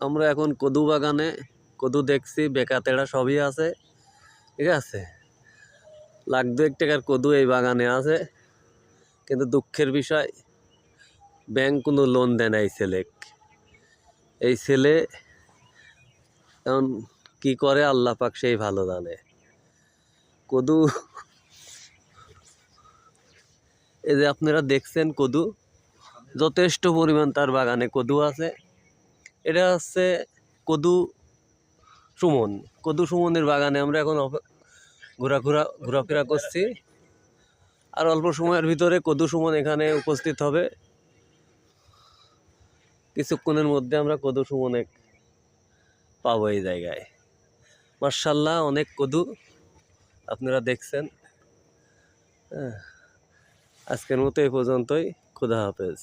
আমরা এখন কদু বাগানে কদু দেখছি, বেকাতেড়া সবই আছে, ঠিক আছে। লাখ 2 টাকার কদু এই বাগানে আছে, কিন্তু দুঃখের বিষয় ব্যাংক কোনো লোন দেয় না এই ছেলে এখন কি করে আল্লাহ পাক সেই ভালো জানে। কদু এই যে আপনারা দেখছেন কদু যথেষ্ট পরিমাণ তার বাগানে কদু আছে। এটা হচ্ছে কদু সুমনের বাগানে আমরা এখন ঘোরাফেরা করছি। আর অল্প সময়ের ভিতরে কদু সুমন এখানে উপস্থিত হবে। কিছুক্ষণের মধ্যে আমরা কদু সুমনে পাবো এই জায়গায়। মাশাআল্লাহ, অনেক কদু আপনারা দেখছেন। আজকের মতো এই পর্যন্তই। খোদা হাফেজ।